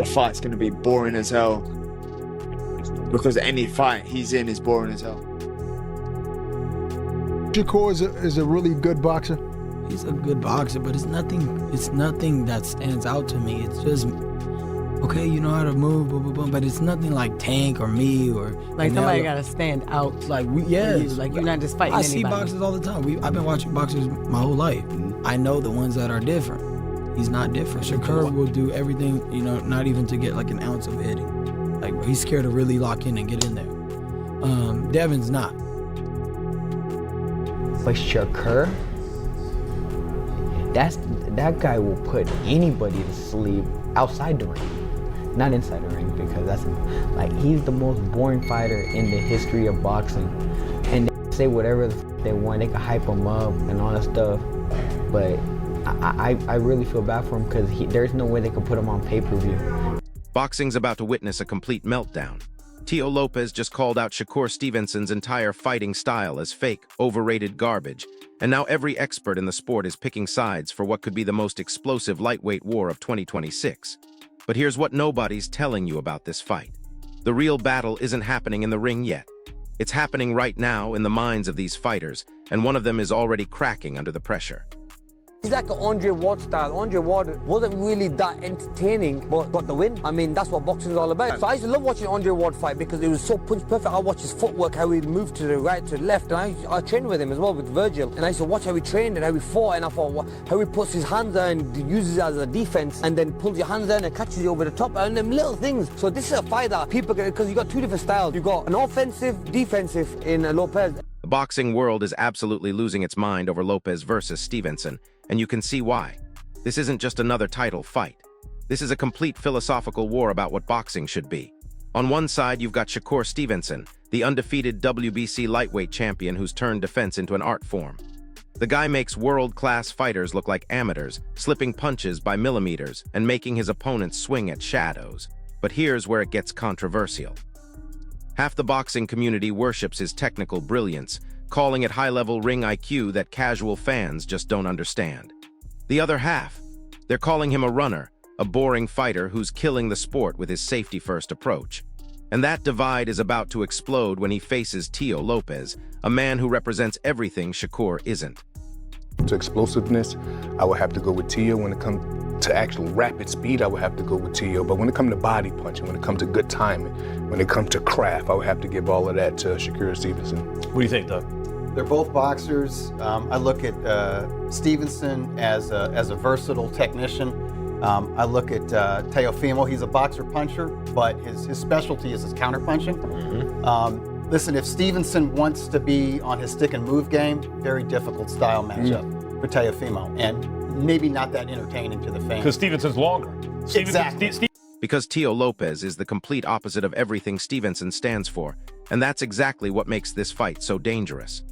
the fight's going to be boring as hell. Because any fight he's in is boring as hell. Shakur is a really good boxer. He's a good boxer, but it's nothing that stands out to me. It's just, okay, you know how to move, boom, boom, boom, but it's nothing like Tank or me or like somebody got to stand out. Like yes, like you're not just fighting I anybody. see boxers all the time. I've been watching boxers my whole life. I know the ones that are different. He's not different. Shakur will do everything, you know, not even to get like an ounce of hitting. Like he's scared to really lock in and get in there. Devin's not. But Shakur, that guy will put anybody to sleep outside the ring, not inside the ring, because that's like he's the most boring fighter in the history of boxing. And they say whatever they want, they can hype him up and all that stuff, but I really feel bad for him because there's no way they could put him on pay-per-view. Boxing's about to witness a complete meltdown. Teofimo Lopez just called out Shakur Stevenson's entire fighting style as fake, overrated garbage, and now every expert in the sport is picking sides for what could be the most explosive lightweight war of 2026. But here's what nobody's telling you about this fight. The real battle isn't happening in the ring yet. It's happening right now in the minds of these fighters, and one of them is already cracking under the pressure. He's like an Andre Ward style. Andre Ward wasn't really that entertaining, but got the win. I mean, that's what boxing is all about. So I used to love watching Andre Ward fight because it was so punch perfect. I watched his footwork, how he moved to the right, to the left, and I trained with him as well, with Virgil. And I used to watch how he trained and how he fought, and I thought how he puts his hands there and uses it as a defense, and then pulls your hands down and catches you over the top, and them little things. So this is a fight that people get, because you got two different styles. You got an offensive, defensive in Lopez. The boxing world is absolutely losing its mind over Lopez versus Stevenson, and you can see why. This isn't just another title fight. This is a complete philosophical war about what boxing should be. On one side, you've got Shakur Stevenson, the undefeated WBC lightweight champion who's turned defense into an art form. The guy makes world-class fighters look like amateurs, slipping punches by millimeters and making his opponents swing at shadows. But here's where it gets controversial. Half the boxing community worships his technical brilliance, calling it high-level ring IQ that casual fans just don't understand. The other half, they're calling him a runner, a boring fighter who's killing the sport with his safety-first approach. And that divide is about to explode when he faces Teofimo Lopez, a man who represents everything Shakur isn't. To explosiveness, I would have to go with Teo. When it comes to actual rapid speed, I would have to go with Teo. But when it comes to body punching, when it comes to good timing, when it comes to craft, I would have to give all of that to Shakur Stevenson. What do you think, Doug? They're both boxers. I look at Stevenson as a versatile technician. I look at Teofimo. He's a boxer puncher, but his specialty is his counter punching. Listen, if Stevenson wants to be on his stick and move game, very difficult style matchup for Teofimo, and maybe not that entertaining to the fans. Because Stevenson's longer. Exactly. Because Teofimo Lopez is the complete opposite of everything Stevenson stands for, and that's exactly what makes this fight so dangerous.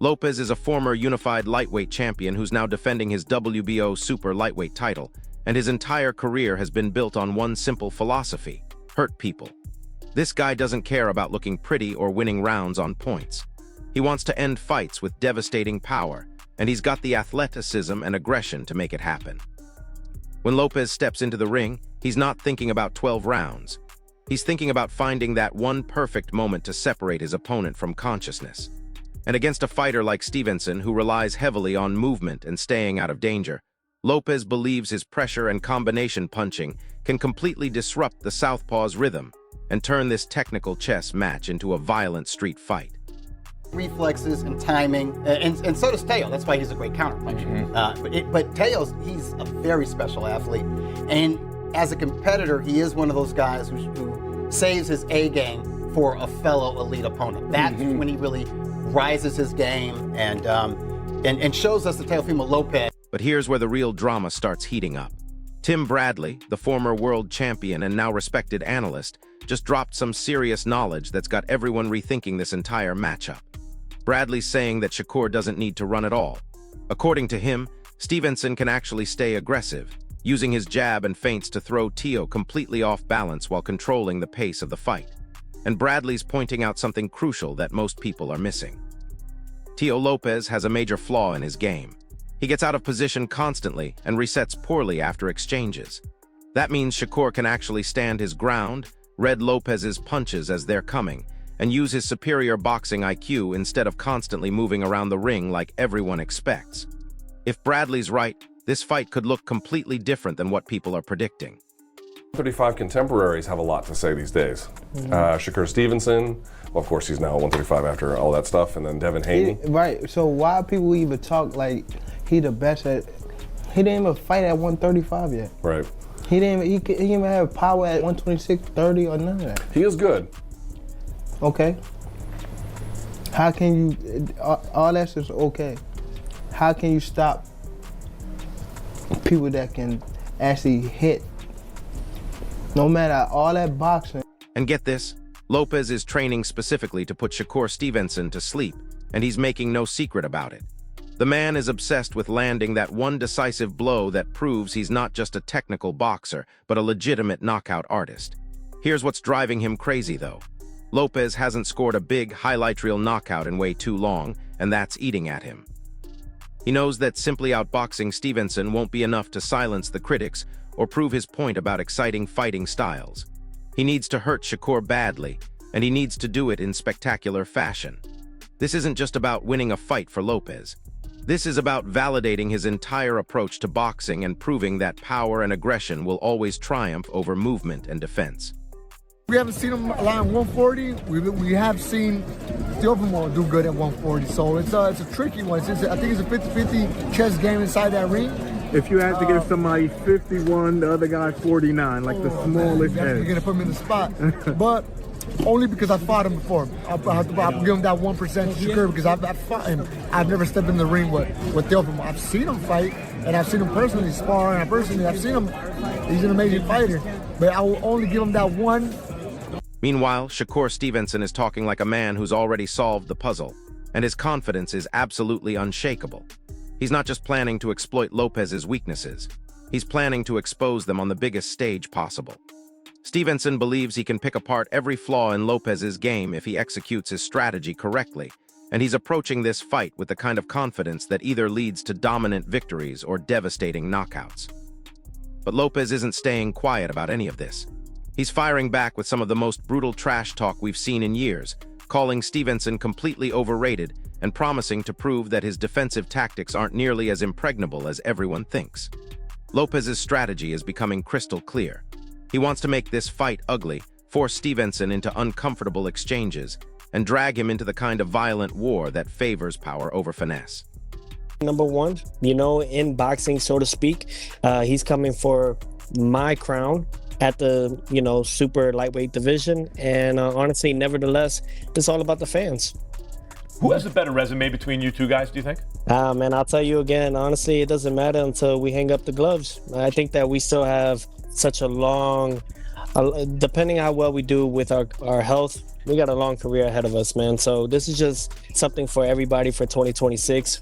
Lopez is a former unified lightweight champion who's now defending his WBO super lightweight title, and his entire career has been built on one simple philosophy: hurt people. This guy doesn't care about looking pretty or winning rounds on points. He wants to end fights with devastating power, and he's got the athleticism and aggression to make it happen. When Lopez steps into the ring, he's not thinking about 12 rounds. He's thinking about finding that one perfect moment to separate his opponent from consciousness. And against a fighter like Stevenson, who relies heavily on movement and staying out of danger, Lopez believes his pressure and combination punching can completely disrupt the southpaw's rhythm and turn this technical chess match into a violent street fight. Reflexes and timing, and so does Teo. That's why he's a great counter puncher. But Teo's, he's a very special athlete, and as a competitor, he is one of those guys who saves his A game for a fellow elite opponent. That's when he really rises his game and shows us the Teofimo Lopez. But here's where the real drama starts heating up. Tim Bradley, the former world champion and now respected analyst, just dropped some serious knowledge that's got everyone rethinking this entire matchup. Bradley's saying that Shakur doesn't need to run at all. According to him, Stevenson can actually stay aggressive, using his jab and feints to throw Teo completely off balance while controlling the pace of the fight. And Bradley's pointing out something crucial that most people are missing. Teofimo Lopez has a major flaw in his game. He gets out of position constantly and resets poorly after exchanges. That means Shakur can actually stand his ground, read Lopez's punches as they're coming, and use his superior boxing IQ instead of constantly moving around the ring like everyone expects. If Bradley's right, this fight could look completely different than what people are predicting. 135 contemporaries have a lot to say these days. Shakur Stevenson, well, of course he's now 135 after all that stuff, and then Devin Haney. Right, so why people even talk like he the best at, he didn't even fight at 135 yet. Right. He didn't even have power at 126, 30 or none of that. He is good. Okay. How can you, all that's just okay. How can you stop people that can actually hit? No matter all that boxing. And get this, Lopez is training specifically to put Shakur Stevenson to sleep, and he's making no secret about it. The man is obsessed with landing that one decisive blow that proves he's not just a technical boxer, but a legitimate knockout artist. Here's what's driving him crazy, though. Lopez hasn't scored a big highlight reel knockout in way too long, and that's eating at him. He knows that simply outboxing Stevenson won't be enough to silence the critics or prove his point about exciting fighting styles. He needs to hurt Shakur badly, and he needs to do it in spectacular fashion. This isn't just about winning a fight for Lopez. This is about validating his entire approach to boxing and proving that power and aggression will always triumph over movement and defense. We haven't seen him around 140. We have seen Teofimo do good at 140, so it's a tricky one. I think it's a 50-50 chess game inside that ring. If you had to give somebody 51, the other guy 49, like the smallest edge. You're gonna put him in the spot, but only because I fought him before. I'll give him that 1% to Shakur because I've fought him. I've never stepped in the ring with Teofimo. I've seen him fight, and I've seen him personally spar, and I've seen him. He's an amazing fighter, but I will only give him that one. Meanwhile, Shakur Stevenson is talking like a man who's already solved the puzzle, and his confidence is absolutely unshakable. He's not just planning to exploit Lopez's weaknesses, he's planning to expose them on the biggest stage possible. Stevenson believes he can pick apart every flaw in Lopez's game if he executes his strategy correctly, and he's approaching this fight with the kind of confidence that either leads to dominant victories or devastating knockouts. But Lopez isn't staying quiet about any of this. He's firing back with some of the most brutal trash talk we've seen in years, calling Stevenson completely overrated and promising to prove that his defensive tactics aren't nearly as impregnable as everyone thinks. Lopez's strategy is becoming crystal clear. He wants to make this fight ugly, force Stevenson into uncomfortable exchanges, and drag him into the kind of violent war that favors power over finesse. Number one, in boxing, so to speak, he's coming for my crown at the, super lightweight division. And honestly, nevertheless, it's all about the fans. Who has a better resume between you two guys, do you think? Man, I'll tell you again, honestly, it doesn't matter until we hang up the gloves. I think that we still have such a long, depending how well we do with our health, we got a long career ahead of us, man. So this is just something for everybody for 2026.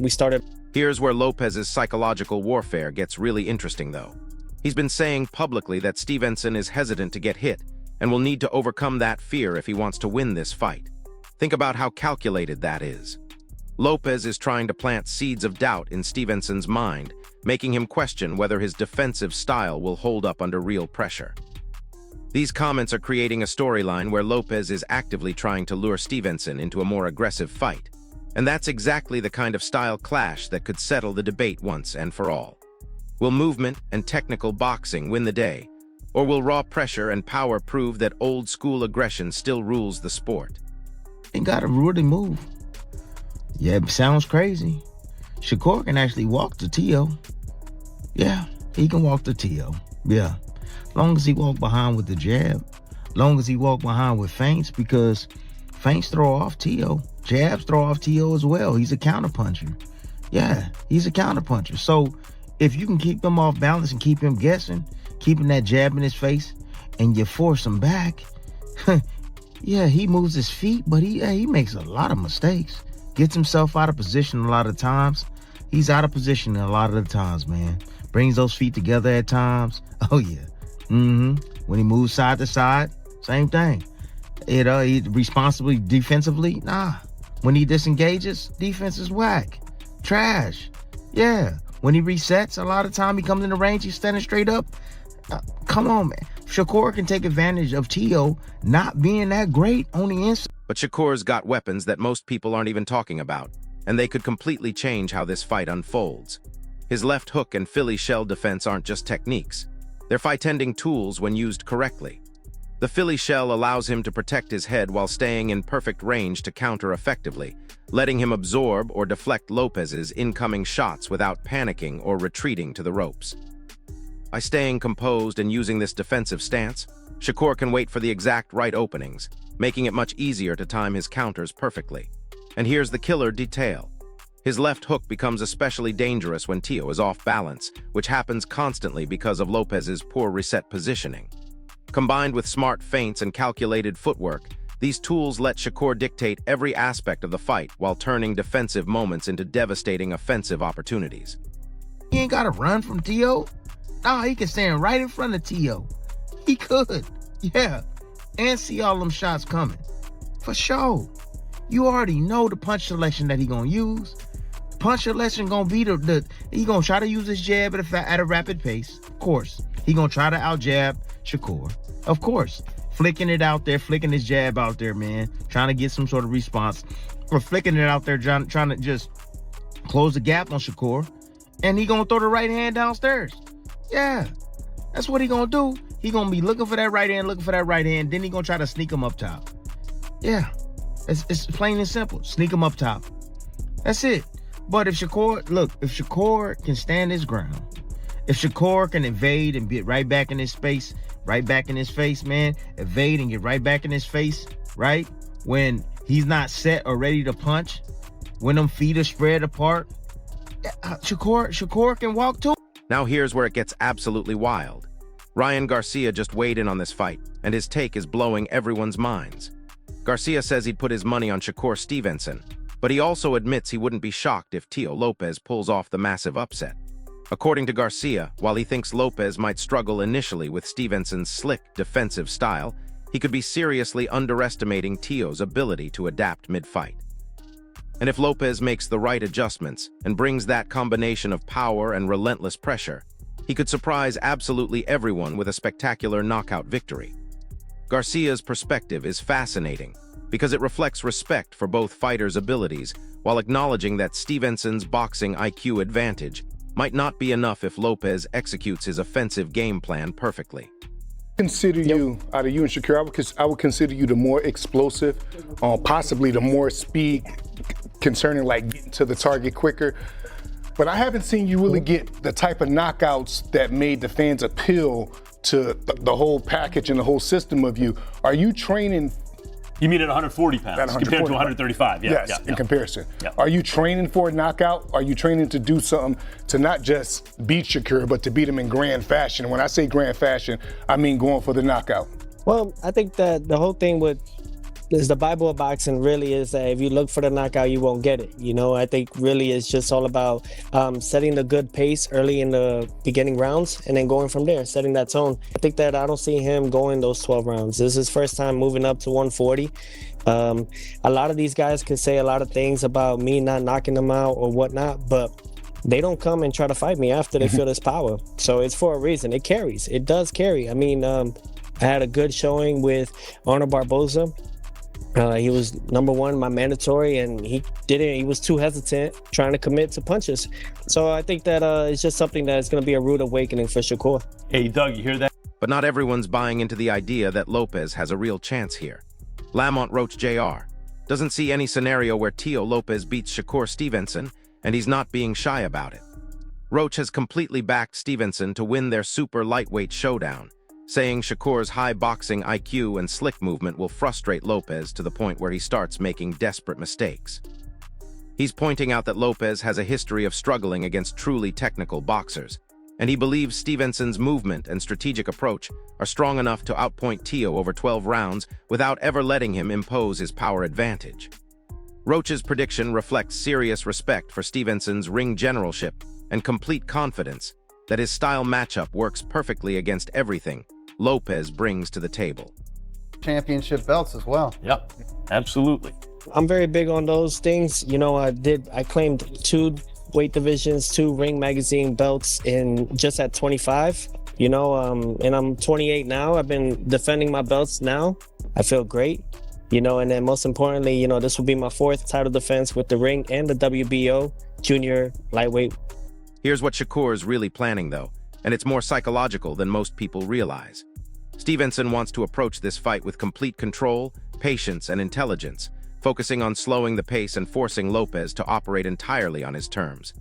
Here's where Lopez's psychological warfare gets really interesting, though. He's been saying publicly that Stevenson is hesitant to get hit and will need to overcome that fear if he wants to win this fight. Think about how calculated that is. Lopez is trying to plant seeds of doubt in Stevenson's mind, making him question whether his defensive style will hold up under real pressure. These comments are creating a storyline where Lopez is actively trying to lure Stevenson into a more aggressive fight. And that's exactly the kind of style clash that could settle the debate once and for all. Will movement and technical boxing win the day? Or will raw pressure and power prove that old-school aggression still rules the sport? Ain't got a really move. Yeah, it sounds crazy. Shakur can actually walk to Teo. Yeah, he can walk to Teo. Yeah, long as he walk behind with the jab, long as he walk behind with feints, because feints throw off Teo. Jabs throw off Teo as well. He's a counterpuncher. Yeah, he's a counterpuncher. So if you can keep him off balance and keep him guessing, keeping that jab in his face, and you force him back, yeah, he moves his feet, but he makes a lot of mistakes. Gets himself out of position a lot of times. He's out of position a lot of the times, man. Brings those feet together at times. Oh, yeah. When he moves side to side, same thing. He responsibly defensively, nah. When he disengages, defense is whack. Trash. Yeah. When he resets, a lot of time he comes in the range, he's standing straight up. Come on, man. Shakur can take advantage of Teo not being that great on the inside. But Shakur's got weapons that most people aren't even talking about, and they could completely change how this fight unfolds. His left hook and Philly shell defense aren't just techniques. They're fight-ending tools when used correctly. The Philly shell allows him to protect his head while staying in perfect range to counter effectively, letting him absorb or deflect Lopez's incoming shots without panicking or retreating to the ropes. By staying composed and using this defensive stance, Shakur can wait for the exact right openings, making it much easier to time his counters perfectly. And here's the killer detail. His left hook becomes especially dangerous when Teo is off balance, which happens constantly because of Lopez's poor reset positioning. Combined with smart feints and calculated footwork, these tools let Shakur dictate every aspect of the fight while turning defensive moments into devastating offensive opportunities. He ain't got to run from Teo. Nah, he can stand right in front of Teo. He could, yeah, and see all them shots coming. For sure. You already know the punch selection that he gonna use. Punch selection gonna be he gonna try to use his jab at a rapid pace. Of course. He gonna try to out-jab Shakur. Of course. Flicking it out there, flicking his jab out there, man. Trying to get some sort of response. Or flicking it out there, trying to just close the gap on Shakur. And he gonna throw the right hand downstairs. Yeah, that's what he gonna do. He gonna be looking for that right hand, then he gonna try to sneak him up top. Yeah, it's plain and simple. Sneak him up top. That's it. But if Shakur can stand his ground, if Shakur can evade and get right back in his face, man, evade and get right back in his face, right? When he's not set or ready to punch, when them feet are spread apart, Shakur can walk too. Now here's where it gets absolutely wild. Ryan Garcia just weighed in on this fight, and his take is blowing everyone's minds. Garcia says he'd put his money on Shakur Stevenson, but he also admits he wouldn't be shocked if Teo Lopez pulls off the massive upset. According to Garcia, while he thinks Lopez might struggle initially with Stevenson's slick defensive style, he could be seriously underestimating Teo's ability to adapt mid-fight. And if Lopez makes the right adjustments and brings that combination of power and relentless pressure, he could surprise absolutely everyone with a spectacular knockout victory. Garcia's perspective is fascinating because it reflects respect for both fighters' abilities while acknowledging that Stevenson's boxing IQ advantage might not be enough if Lopez executes his offensive game plan perfectly. Consider you, out of you and Shakur, I would consider you the more explosive, possibly the more speed concerning like getting to the target quicker. But I haven't seen you really get the type of knockouts that made the fans appeal to the whole package and the whole system of you. Are you training? You mean at 140 pounds compared to 135? Yes, in comparison. Yeah. Are you training for a knockout? Are you training to do something to not just beat Shakur, but to beat him in grand fashion? When I say grand fashion, I mean going for the knockout. Well, I think that the whole thing is the Bible of boxing really is that if you look for the knockout, you won't get it. You know, I think really it's just all about setting the good pace early in the beginning rounds and then going from there, setting that tone. I think that I don't see him going those 12 rounds. This is his first time moving up to 140. A lot of these guys can say a lot of things about me not knocking them out or whatnot, but they don't come and try to fight me after they feel this power. So it's for a reason. It carries. It does carry. I mean, I had a good showing with Arnold Barboza. He was #1, my mandatory, and he was too hesitant trying to commit to punches. So I think that it's just something that's going to be a rude awakening for Shakur. Hey, Doug, you hear that? But not everyone's buying into the idea that Lopez has a real chance here. Lamont Roach Jr. doesn't see any scenario where Teo Lopez beats Shakur Stevenson, and he's not being shy about it. Roach has completely backed Stevenson to win their super lightweight showdown, saying Shakur's high boxing IQ and slick movement will frustrate Lopez to the point where he starts making desperate mistakes. He's pointing out that Lopez has a history of struggling against truly technical boxers, and he believes Stevenson's movement and strategic approach are strong enough to outpoint Teo over 12 rounds without ever letting him impose his power advantage. Roach's prediction reflects serious respect for Stevenson's ring generalship and complete confidence that his style matchup works perfectly against everything Lopez brings to the table. Championship belts as well. Yep, absolutely. I'm very big on those things. You know, I claimed 2 weight divisions, 2 Ring Magazine belts just at 25. You know, and I'm 28 now. I've been defending my belts now. I feel great. You know, and then most importantly, you know, this will be my 4th title defense with the ring and the WBO junior lightweight. Here's what Shakur's really planning, though, and it's more psychological than most people realize. Stevenson wants to approach this fight with complete control, patience, and intelligence, focusing on slowing the pace and forcing Lopez to operate entirely on his terms.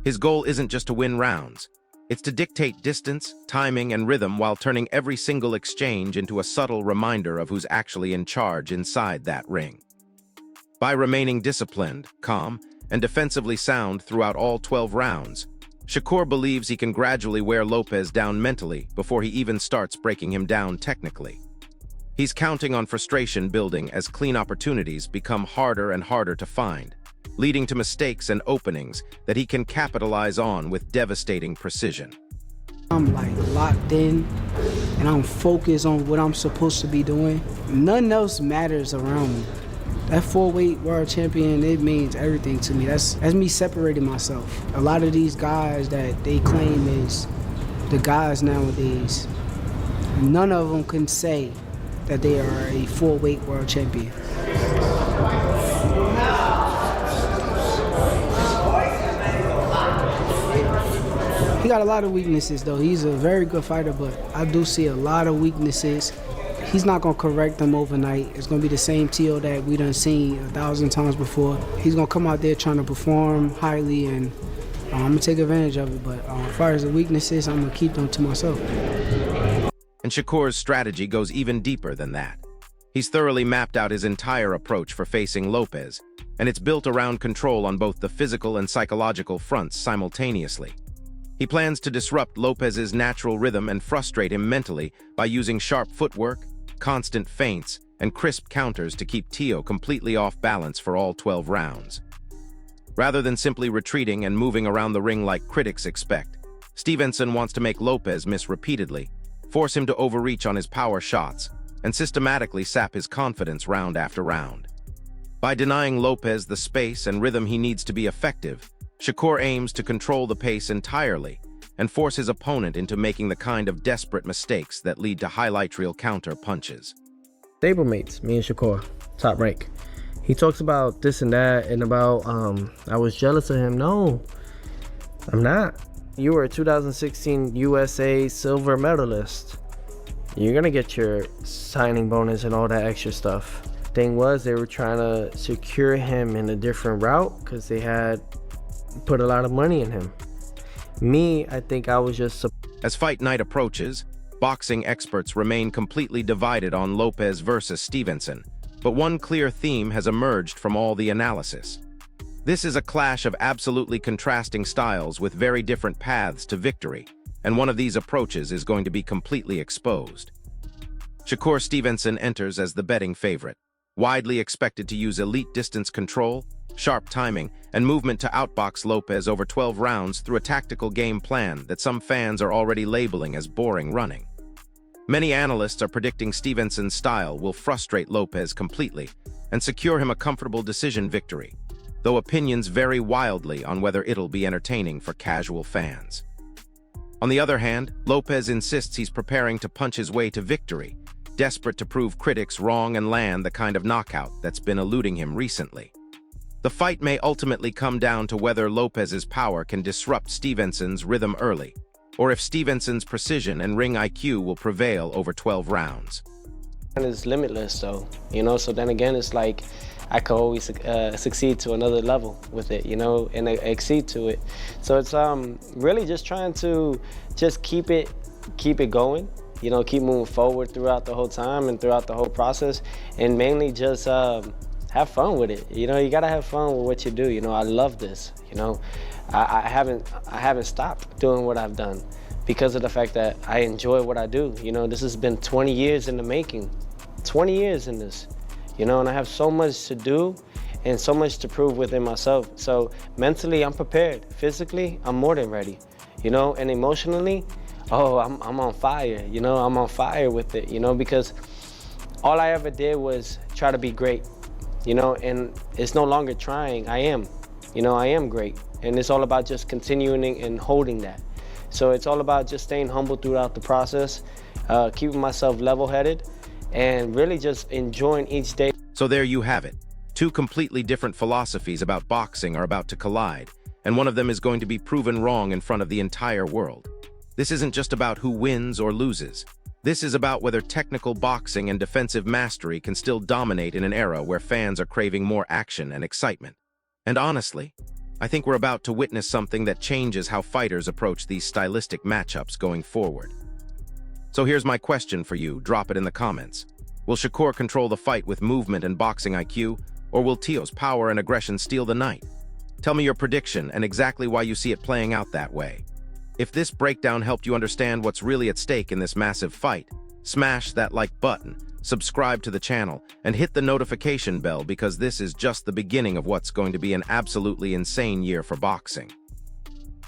His goal isn't just to win rounds. It's to dictate distance, timing, and rhythm while turning every single exchange into a subtle reminder of who's actually in charge inside that ring. By remaining disciplined, calm, and defensively sound throughout all 12 rounds, Shakur believes he can gradually wear Lopez down mentally before he even starts breaking him down technically. He's counting on frustration building as clean opportunities become harder and harder to find, leading to mistakes and openings that he can capitalize on with devastating precision. I'm like locked in and I'm focused on what I'm supposed to be doing. Nothing else matters around me. That 4-weight world champion, it means everything to me. That's me separating myself. A lot of these guys that they claim is the guys nowadays, none of them can say that they are a 4-weight world champion. He got a lot of weaknesses, though. He's a very good fighter, but I do see a lot of weaknesses. He's not going to correct them overnight. It's going to be the same Teo that we done seen 1,000 times before. He's going to come out there trying to perform highly, and I'm going to take advantage of it. But as far as the weaknesses, I'm going to keep them to myself. And Shakur's strategy goes even deeper than that. He's thoroughly mapped out his entire approach for facing Lopez, and it's built around control on both the physical and psychological fronts simultaneously. He plans to disrupt Lopez's natural rhythm and frustrate him mentally by using sharp footwork, constant feints, and crisp counters to keep Teo completely off balance for all 12 rounds. Rather than simply retreating and moving around the ring like critics expect, Stevenson wants to make Lopez miss repeatedly, force him to overreach on his power shots, and systematically sap his confidence round after round. By denying Lopez the space and rhythm he needs to be effective, Shakur aims to control the pace entirely and force his opponent into making the kind of desperate mistakes that lead to highlight reel counter punches. Stablemates, me and Shakur, top rank. He talks about this and that and about I was jealous of him. No, I'm not. You were a 2016 USA silver medalist. You're gonna get your signing bonus and all that extra stuff. Thing was, they were trying to secure him in a different route because they had put a lot of money in him. Me, I think I was just... As fight night approaches, boxing experts remain completely divided on Lopez versus Stevenson, but one clear theme has emerged from all the analysis. This is a clash of absolutely contrasting styles with very different paths to victory, and one of these approaches is going to be completely exposed. Shakur Stevenson enters as the betting favorite, widely expected to use elite distance control, sharp timing, and movement to outbox Lopez over 12 rounds through a tactical game plan that some fans are already labeling as boring running. Many analysts are predicting Stevenson's style will frustrate Lopez completely and secure him a comfortable decision victory, though opinions vary wildly on whether it'll be entertaining for casual fans. On the other hand, Lopez insists he's preparing to punch his way to victory, desperate to prove critics wrong and land the kind of knockout that's been eluding him recently. The fight may ultimately come down to whether Lopez's power can disrupt Stevenson's rhythm early, or if Stevenson's precision and ring IQ will prevail over 12 rounds. It's limitless, though, you know, so then again, it's like I could always succeed to another level with it, you know, and exceed to it. So it's really just trying to just keep it going, you know, keep moving forward throughout the whole time and throughout the whole process, and mainly just have fun with it. You know, you gotta have fun with what you do. You know, I love this. You know, I haven't stopped doing what I've done because of the fact that I enjoy what I do. You know, this has been 20 years in the making, 20 years in this. You know, and I have so much to do and so much to prove within myself. So mentally, I'm prepared. Physically, I'm more than ready. You know, and emotionally, oh, I'm on fire. You know, I'm on fire with it. You know, because all I ever did was try to be great. You know, and it's no longer trying. I am. You know, I am great. And it's all about just continuing and holding that. So it's all about just staying humble throughout the process, keeping myself level-headed, and really just enjoying each day. So there you have it. Two completely different philosophies about boxing are about to collide, and one of them is going to be proven wrong in front of the entire world. This isn't just about who wins or loses. This is about whether technical boxing and defensive mastery can still dominate in an era where fans are craving more action and excitement. And honestly, I think we're about to witness something that changes how fighters approach these stylistic matchups going forward. So here's my question for you, drop it in the comments. Will Shakur control the fight with movement and boxing IQ, or will Teo's power and aggression steal the night? Tell me your prediction and exactly why you see it playing out that way. If this breakdown helped you understand what's really at stake in this massive fight, smash that like button, subscribe to the channel, and hit the notification bell because this is just the beginning of what's going to be an absolutely insane year for boxing.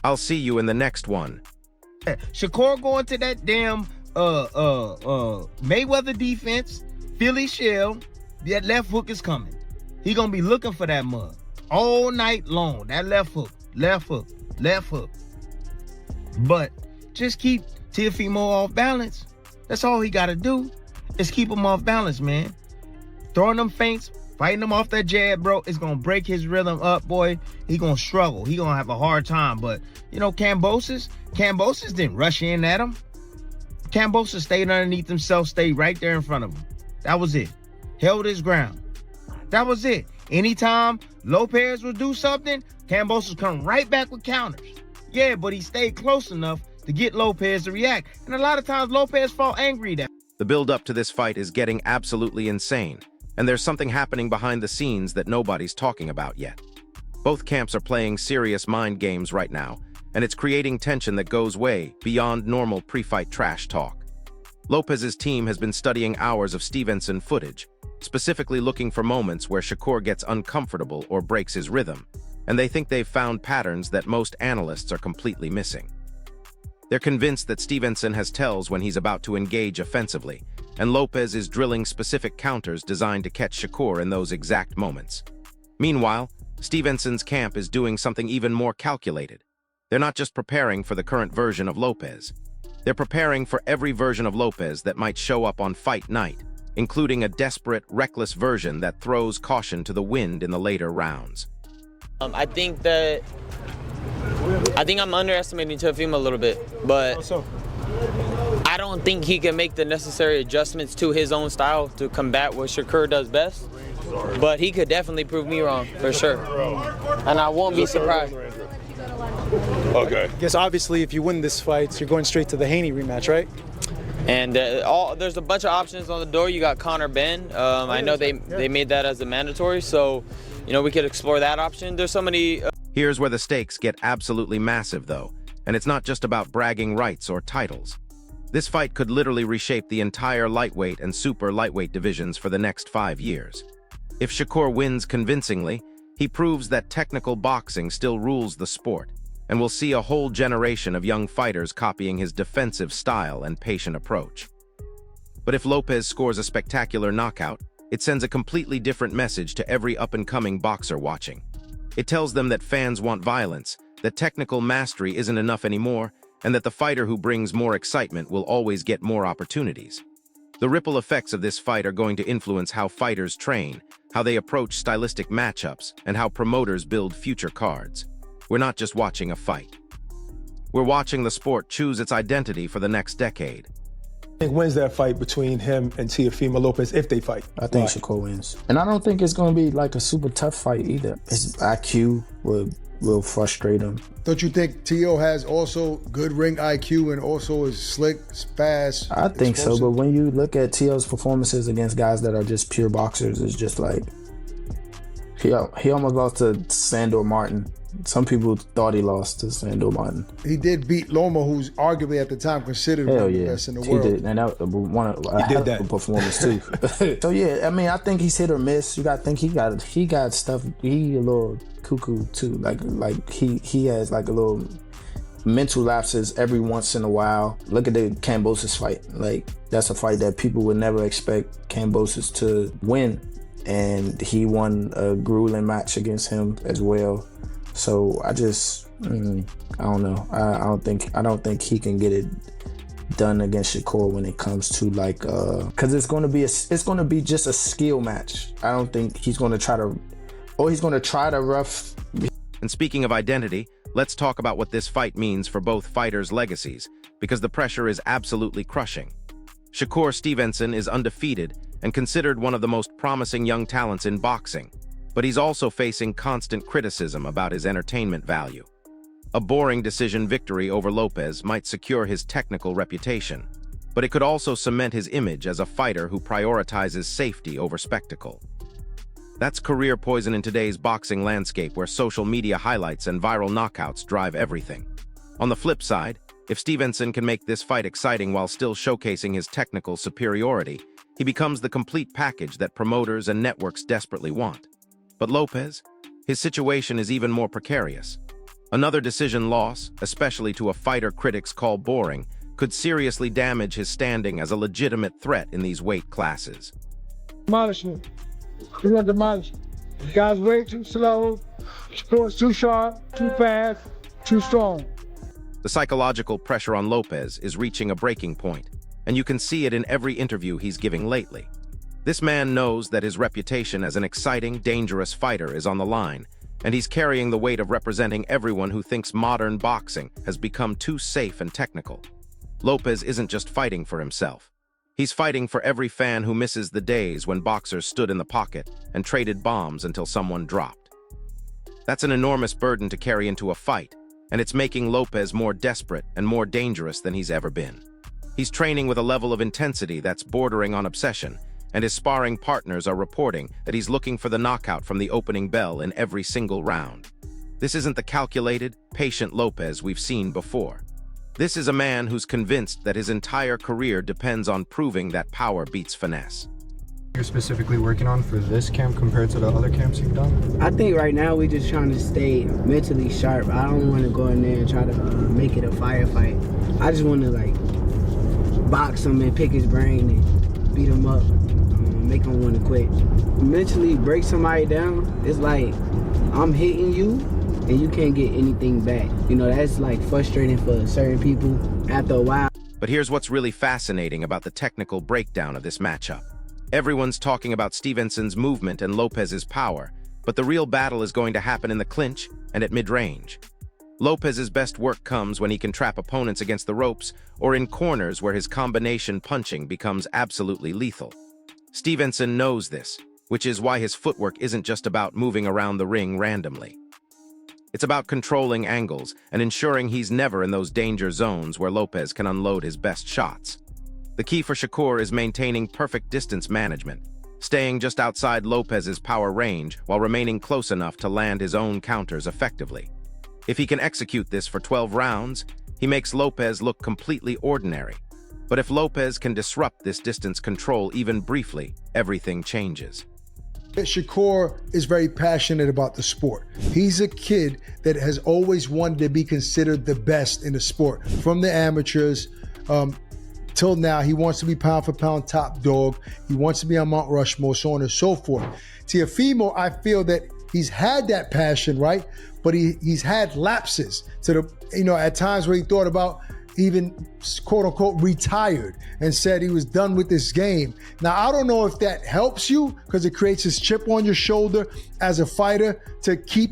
I'll see you in the next one. Shakur going to that damn Mayweather defense, Philly shell, that left hook is coming. He gonna be looking for that mug all night long. That left hook, left hook, left hook. But just keep Teofimo off balance. That's all he gotta do is keep him off balance, man. Throwing them feints, fighting him off that jab, bro, it's gonna break his rhythm up, boy. He gonna struggle. He gonna have a hard time. But, you know, Kambosos didn't rush in at him. Kambosos stayed underneath himself, stayed right there in front of him. That was it. Held his ground. That was it. Anytime Lopez would do something, Kambosos come right back with counters. Yeah, but he stayed close enough to get Lopez to react. And a lot of times Lopez fought angry at him. The build-up to this fight is getting absolutely insane, and there's something happening behind the scenes that nobody's talking about yet. Both camps are playing serious mind games right now, and it's creating tension that goes way beyond normal pre-fight trash talk. Lopez's team has been studying hours of Stevenson footage, specifically looking for moments where Shakur gets uncomfortable or breaks his rhythm, and they think they've found patterns that most analysts are completely missing. They're convinced that Stevenson has tells when he's about to engage offensively, and Lopez is drilling specific counters designed to catch Shakur in those exact moments. Meanwhile, Stevenson's camp is doing something even more calculated. They're not just preparing for the current version of Lopez. They're preparing for every version of Lopez that might show up on fight night, including a desperate, reckless version that throws caution to the wind in the later rounds. I think I'm underestimating Teofimo a little bit, but I don't think he can make the necessary adjustments to his own style to combat what Shakur does best. But he could definitely prove me wrong, for sure. And I won't be surprised. Okay. Guess obviously if you win this fight, you're going straight to the Haney rematch, right? And there's a bunch of options on the door. You got Conor Ben. I know they made that as a mandatory, so you know we could explore that option. There's so many. Here's where the stakes get absolutely massive, though, and it's not just about bragging rights or titles. This fight could literally reshape the entire lightweight and super lightweight divisions for the next 5 years. If Shakur wins convincingly, he proves that technical boxing still rules the sport, and we'll see a whole generation of young fighters copying his defensive style and patient approach. But if Lopez scores a spectacular knockout, it sends a completely different message to every up-and-coming boxer watching. It tells them that fans want violence, that technical mastery isn't enough anymore, and that the fighter who brings more excitement will always get more opportunities. The ripple effects of this fight are going to influence how fighters train, how they approach stylistic matchups, and how promoters build future cards. We're not just watching a fight. We're watching the sport choose its identity for the next decade. I think wins that fight between him and Teofimo Lopez if they fight. I think Shakur wins. And I don't think it's going to be like a super tough fight either. His IQ will frustrate him. Don't you think Teo has also good ring IQ and also is slick, fast? I think explosive? so, but when you look at Teo's performances against guys that are just pure boxers, it's just like he almost lost to Sandor Martin. Some people thought he lost to Sandor Martin. He did beat Loma, who's arguably at the time considered one of the best in the world. He did, and that was a hell of a performance too. So yeah, I mean, I think he's hit or miss. You got to think he got stuff. He a little cuckoo too. Like he has like a little mental lapses every once in a while. Look at the Kambosos fight. Like that's a fight that people would never expect Kambosos to win, and he won a grueling match against him as well. So I just, I don't know. I don't think he can get it done against Shakur when it comes to like, cause it's gonna be just a skill match. I don't think he's gonna try to rough. And speaking of identity, let's talk about what this fight means for both fighters' legacies, because the pressure is absolutely crushing. Shakur Stevenson is undefeated and considered one of the most promising young talents in boxing, but he's also facing constant criticism about his entertainment value. A boring decision victory over Lopez might secure his technical reputation, but it could also cement his image as a fighter who prioritizes safety over spectacle. That's career poison in today's boxing landscape, where social media highlights and viral knockouts drive everything. On the flip side, if Stevenson can make this fight exciting while still showcasing his technical superiority, he becomes the complete package that promoters and networks desperately want. But Lopez, his situation is even more precarious. Another decision loss, especially to a fighter critics call boring, could seriously damage his standing as a legitimate threat in these weight classes. Demolishment. He's gonna demolish. The guy's way too slow, Shakur's too sharp, too fast, too strong. The psychological pressure on Lopez is reaching a breaking point, and you can see it in every interview he's giving lately. This man knows that his reputation as an exciting, dangerous fighter is on the line, and he's carrying the weight of representing everyone who thinks modern boxing has become too safe and technical. Lopez isn't just fighting for himself. He's fighting for every fan who misses the days when boxers stood in the pocket and traded bombs until someone dropped. That's an enormous burden to carry into a fight, and it's making Lopez more desperate and more dangerous than he's ever been. He's training with a level of intensity that's bordering on obsession, and his sparring partners are reporting that he's looking for the knockout from the opening bell in every single round. This isn't the calculated, patient Lopez we've seen before. This is a man who's convinced that his entire career depends on proving that power beats finesse. You're specifically working on for this camp compared to the other camps you've done? I think right now we're just trying to stay mentally sharp. I don't want to go in there and try to make it a firefight. I just want to like box him and pick his brain and beat him up, make him want to quit. Mentally break somebody down, it's like I'm hitting you and you can't get anything back. You know, that's like frustrating for certain people after a while. But here's what's really fascinating about the technical breakdown of this matchup. Everyone's talking about Stevenson's movement and Lopez's power, but the real battle is going to happen in the clinch and at mid-range. Lopez's best work comes when he can trap opponents against the ropes or in corners where his combination punching becomes absolutely lethal. Stevenson knows this, which is why his footwork isn't just about moving around the ring randomly. It's about controlling angles and ensuring he's never in those danger zones where Lopez can unload his best shots. The key for Shakur is maintaining perfect distance management, staying just outside Lopez's power range while remaining close enough to land his own counters effectively. If he can execute this for 12 rounds, he makes Lopez look completely ordinary. But if Lopez can disrupt this distance control even briefly, everything changes. Shakur is very passionate about the sport. He's a kid that has always wanted to be considered the best in the sport. From the amateurs till now, he wants to be pound for pound top dog. He wants to be on Mount Rushmore, so on and so forth. Teofimo, I feel that he's had that passion, right? But he's had lapses to the, at times where he thought about even quote unquote retired and said he was done with this game. Now, I don't know if that helps you because it creates this chip on your shoulder as a fighter to keep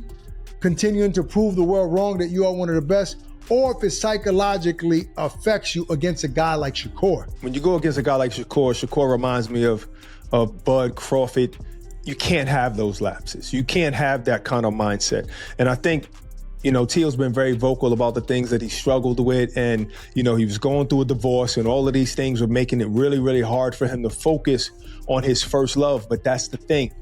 continuing to prove the world wrong that you are one of the best, or if it psychologically affects you against a guy like Shakur. When you go against a guy like Shakur reminds me of Bud Crawford. You can't have those lapses. You can't have that kind of mindset. And I think, Teo's been very vocal about the things that he struggled with. And, he was going through a divorce and all of these things were making it really, really hard for him to focus on his first love. But that's the thing.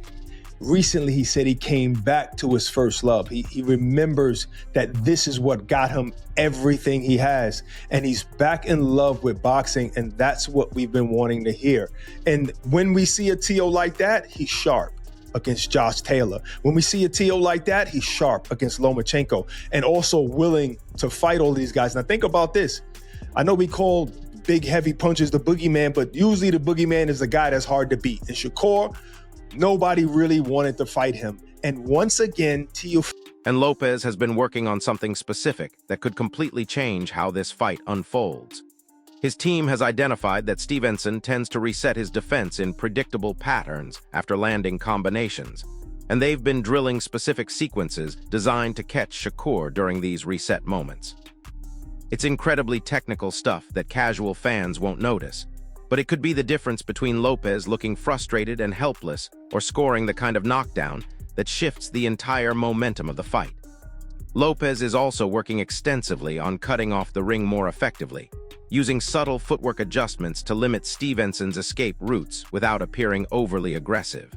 Recently, he said he came back to his first love. He remembers that this is what got him everything he has. And he's back in love with boxing. And that's what we've been wanting to hear. And when we see a Teo like that, he's sharp against Josh Taylor. When we see a Teo like that, he's sharp against Lomachenko and also willing to fight all these guys. Now think about this. I know we call big, heavy punches the boogeyman, but usually the boogeyman is the guy that's hard to beat. And Shakur, nobody really wanted to fight him. And once again, Teo And Lopez has been working on something specific that could completely change how this fight unfolds. His team has identified that Stevenson tends to reset his defense in predictable patterns after landing combinations, and they've been drilling specific sequences designed to catch Shakur during these reset moments. It's incredibly technical stuff that casual fans won't notice, but it could be the difference between Lopez looking frustrated and helpless or scoring the kind of knockdown that shifts the entire momentum of the fight. Lopez is also working extensively on cutting off the ring more effectively, using subtle footwork adjustments to limit Stevenson's escape routes without appearing overly aggressive.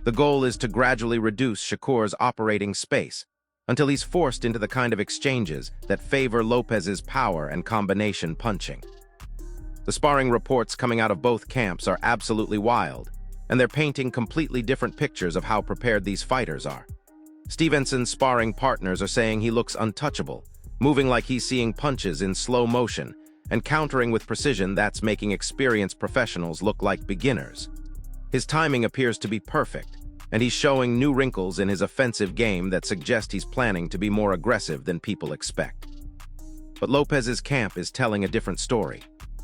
The goal is to gradually reduce Shakur's operating space until he's forced into the kind of exchanges that favor Lopez's power and combination punching. The sparring reports coming out of both camps are absolutely wild, and they're painting completely different pictures of how prepared these fighters are. Stevenson's sparring partners are saying he looks untouchable, moving like he's seeing punches in slow motion, and countering with precision that's making experienced professionals look like beginners. His timing appears to be perfect, and he's showing new wrinkles in his offensive game that suggest he's planning to be more aggressive than people expect. But Lopez's camp is telling a different story.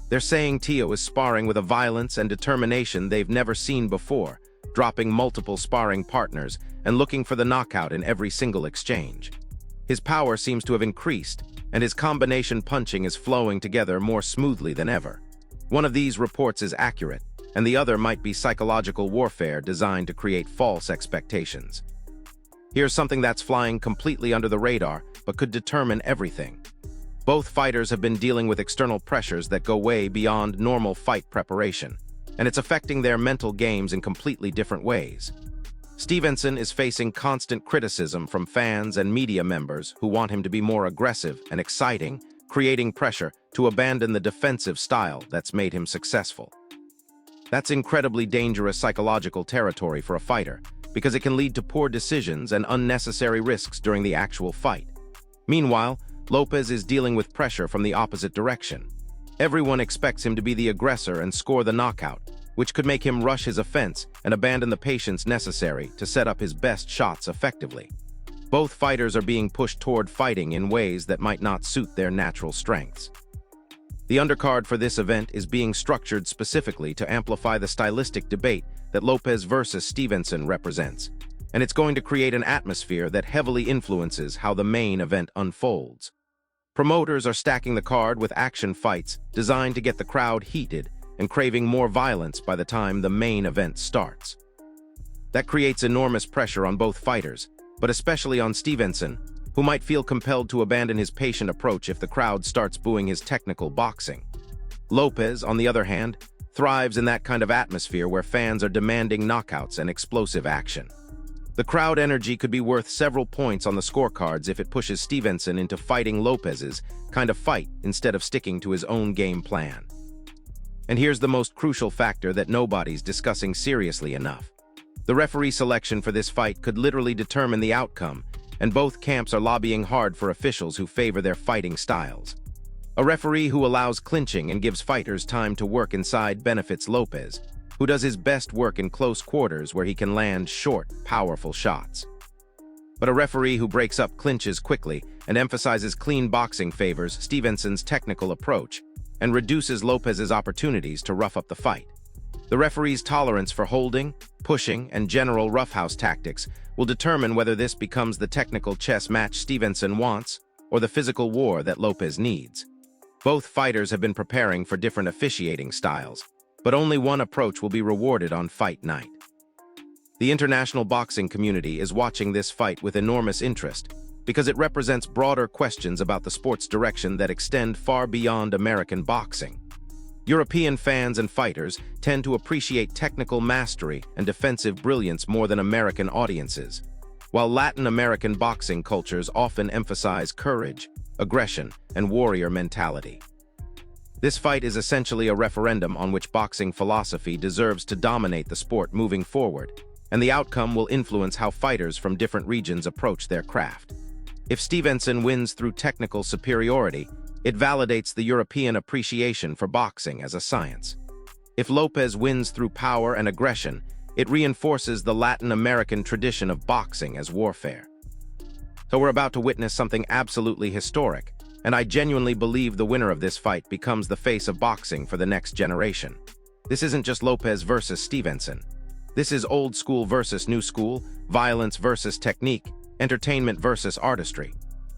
They're saying Teo is sparring with a violence and determination they've never seen before, dropping multiple sparring partners and looking for the knockout in every single exchange. His power seems to have increased, and his combination punching is flowing together more smoothly than ever. One of these reports is accurate, and the other might be psychological warfare designed to create false expectations. Here's something that's flying completely under the radar, but could determine everything. Both fighters have been dealing with external pressures that go way beyond normal fight preparation, and it's affecting their mental games in completely different ways. Stevenson is facing constant criticism from fans and media members who want him to be more aggressive and exciting, creating pressure to abandon the defensive style that's made him successful. That's incredibly dangerous psychological territory for a fighter, because it can lead to poor decisions and unnecessary risks during the actual fight. Meanwhile, Lopez is dealing with pressure from the opposite direction. Everyone expects him to be the aggressor and score the knockout, which could make him rush his offense and abandon the patience necessary to set up his best shots effectively. Both fighters are being pushed toward fighting in ways that might not suit their natural strengths. The undercard for this event is being structured specifically to amplify the stylistic debate that Lopez versus Stevenson represents, and it's going to create an atmosphere that heavily influences how the main event unfolds. Promoters are stacking the card with action fights designed to get the crowd heated and craving more violence by the time the main event starts. That creates enormous pressure on both fighters, but especially on Stevenson, who might feel compelled to abandon his patient approach if the crowd starts booing his technical boxing. Lopez, on the other hand, thrives in that kind of atmosphere where fans are demanding knockouts and explosive action. The crowd energy could be worth several points on the scorecards if it pushes Stevenson into fighting Lopez's kind of fight instead of sticking to his own game plan. And here's the most crucial factor that nobody's discussing seriously enough. The referee selection for this fight could literally determine the outcome, and both camps are lobbying hard for officials who favor their fighting styles. A referee who allows clinching and gives fighters time to work inside benefits Lopez, who does his best work in close quarters where he can land short, powerful shots. But a referee who breaks up clinches quickly and emphasizes clean boxing favors Stevenson's technical approach and reduces Lopez's opportunities to rough up the fight. The referee's tolerance for holding, pushing, and general roughhouse tactics will determine whether this becomes the technical chess match Stevenson wants or the physical war that Lopez needs. Both fighters have been preparing for different officiating styles, but only one approach will be rewarded on fight night. The international boxing community is watching this fight with enormous interest because it represents broader questions about the sport's direction that extend far beyond American boxing. European fans and fighters tend to appreciate technical mastery and defensive brilliance more than American audiences, while Latin American boxing cultures often emphasize courage, aggression, and warrior mentality. This fight is essentially a referendum on which boxing philosophy deserves to dominate the sport moving forward, and the outcome will influence how fighters from different regions approach their craft. If Stevenson wins through technical superiority, it validates the European appreciation for boxing as a science. If Lopez wins through power and aggression, it reinforces the Latin American tradition of boxing as warfare. So we're about to witness something absolutely historic, and I genuinely believe the winner of this fight becomes the face of boxing for the next generation. This isn't just Lopez versus Stevenson. This is old school versus new school, violence versus technique, entertainment versus artistry.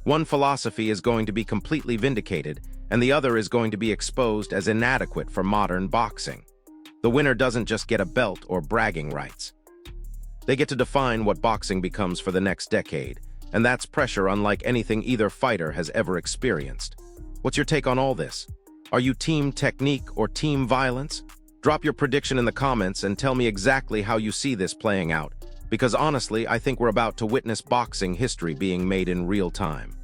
One philosophy is going to be completely vindicated, and the other is going to be exposed as inadequate for modern boxing. The winner doesn't just get a belt or bragging rights. They get to define what boxing becomes for the next decade, and that's pressure unlike anything either fighter has ever experienced. What's your take on all this? Are you team technique or team violence? Drop your prediction in the comments and tell me exactly how you see this playing out, because honestly, I think we're about to witness boxing history being made in real time.